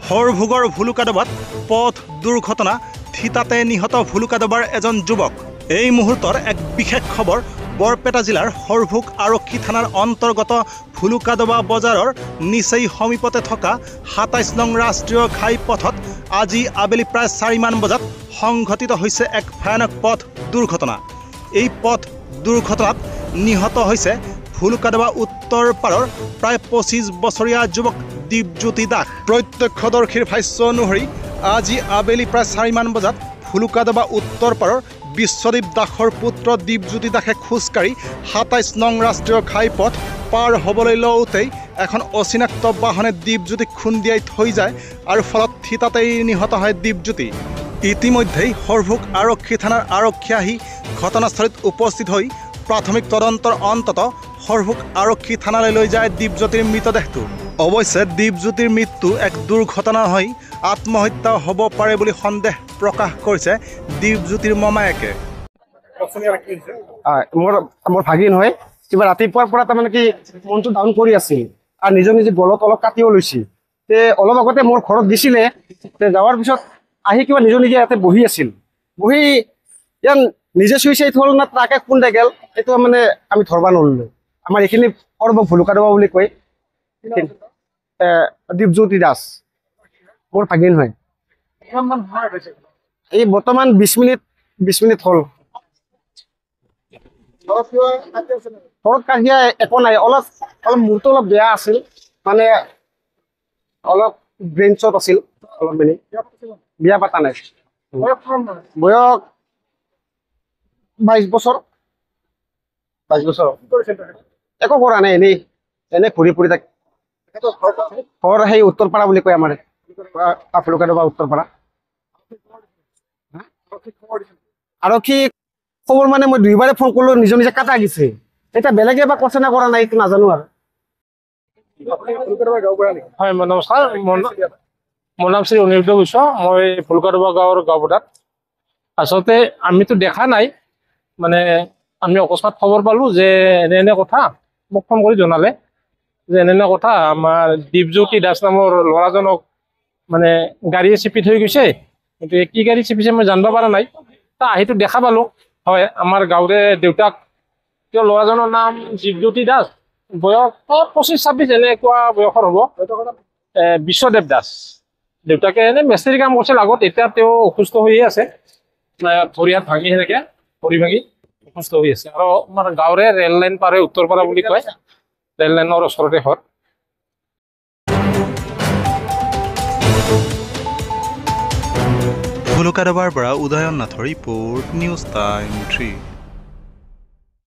হৰভোগৰ ভুলুকাডবাত পথ দুৰ্ঘটনা থিতাতে নিহত ভুলুকাডবাৰ এজন যুৱক। এই মুহূৰ্তৰ এক বিশেষ খবৰ বৰপেটা জিলাৰ হৰভোগ আৰক্ষী থানাৰ অন্তৰ্গত ভুলুকাডবা বজাৰৰ নিচেই সমীপতে থকা ২৭ নং ৰাষ্ট্ৰীয় ঘাইপথত আজি আবেলি প্ৰায় ৪ মান বজাত সংঘটিত হৈছে এক ভয়ানক পথ দুৰ্ঘটনা। এই পথ দুৰ্ঘটনাত নিহত হৈছে ভুলুকাডবা উত্তৰ পাৰৰ প্ৰায় ২৫ বছৰীয়া যুৱক দীপজ্যোতি দাস। প্ৰত্যক্ষদৰ্শীৰ ভাষ্য অনুসৰি আজি আবেলি প্ৰায় ৪ মান বজাত ভুলুকাডবা উত্তৰ পাৰৰ বিশ্বদীপ দাসৰ পুত্ৰ দীপজ্যোতি দাসে খোজকাঢ়ি ২৭ নং ৰাষ্ট্ৰীয় ঘাইপথ পাৰ হ'বলৈ লওঁতেই এখন অচিনাক্ত বাহনে দীপজ্যোতিক খুন্দিয়াই থৈ যায় আৰু ফলত থিতাতেই নিহত হয় দীপজ্যোতি। ইতিমধ্যেই হৰভোগ আৰক্ষী থানাৰ আৰক্ষী আহি ঘটনাস্থলীত উপস্থিত হৈ প্ৰাথমিক তদন্তৰ অন্তত হৰভোগ আৰক্ষী থানালৈ লৈ যায় দীপজ্যোতিৰ মৃতদেহটো। অৱশ্যে দীপজ্যোতিৰ মৃত্যু এক দুৰ্ঘটনা হৈ আত্মহত্যা হ'ব পাৰে বুলি সন্দেহ প্ৰকাশ কৰিছে দীপজ্যোতিৰ মমায়েকে। মোৰ ভাগিন হয়, কিবা ৰাতিপুৱাৰ পৰা তাৰমানে কি মনটো ডাউন কৰি আছিল আৰু নিজে গলত অলপ কাটিও লৈছিল। অলপ আগতে মোৰ ঘৰত দিছিলে, যাৱাৰ পিছত আহি কিবা নিজে ইয়াতে বহি আছিল। বহি ইয়াত নিজে চুইচাইড হ'ল না তাকে খুন্দাই গেল এইটো মানে আমি ধৰবা নললো। আমাৰ এইখিনি হৰভোগ ভুলুকাডবা বুলি কয়। দীপজ্যোতি দাস মোৰ ভাগিন হয়। এই বৰ্তমান ২০ মিনিট হ'ল। ঘৰত কাজিয়া একো নাই, অলপ মূৰটো অলপ বেয়া আছিল, মানে অলপ ব্ৰেইন শ্বট আছিল অলপ মানে। বিয়া পাতা নাই, বয়স ২২ বছৰ। ২২ বছৰ একো কৰা নাই, এনেই ঘূৰি ফুৰি থাকে। ঘৰ সেই উত্তৰপাৰা বুলি কয় আমাৰ ভুলুকাডবা উত্তৰপাৰা। আৰক্ষী খবৰ মানে মই ২বাৰে ফোন কৰিলো, নিজে কাটা গৈছে। এতিয়া বেলেগে বা কৈছে না কৰা নাই এইটো নাজানো আৰু। হয়, নমস্কাৰ, মোৰ নাম শ্ৰী অনিৰুদ্ধ গোস্বামী। মই ভুলুকাডবা গাঁৱৰ গাঁওবুঢ়া। আচলতে আমিতো দেখা নাই, মানে আমি অকস্মাত খবৰ পালোঁ যে এনে কথা, মোক ফোন কৰি জনালে যে এনে কথা আমাৰ দীপজ্যোতি দাস নামৰ ল'ৰাজনক মানে গাড়ীয়ে চেপি থৈ গৈছে। কিন্তু কি গাড়ী চেপিছে মই জানিব পৰা নাই। আহিটো দেখা পালোঁ, হয় আমাৰ গাঁৱৰে দেউতাক। তেওঁ ল'ৰাজনৰ নাম দীপজ্যোতি দাস, বয়স ২৫-২৬ এনেকুৱা বয়সৰ হ'ব। বিশ্বদেৱ দাস। দেউতাকে এনে মেস্ত্ৰী কাম কৰিছিল আগত, এতিয়া তেওঁ অসুস্থ হৈয়ে আছে। ভৰি হাত ভাঙি সেনেকে ভৰি ভাঙি অসুস্থ হৈ আছে। আৰু আমাৰ গাঁৱৰে ৰেল লাইন পাৰে উত্তৰপাৰা বুলি কয়, ৰেল লাইনৰ ওচৰতে ঘৰ। ভুলুকাডবাৰ পৰা উদয়ন নাথৰ ৰিপৰ্ট, নিউজ টাইম 3।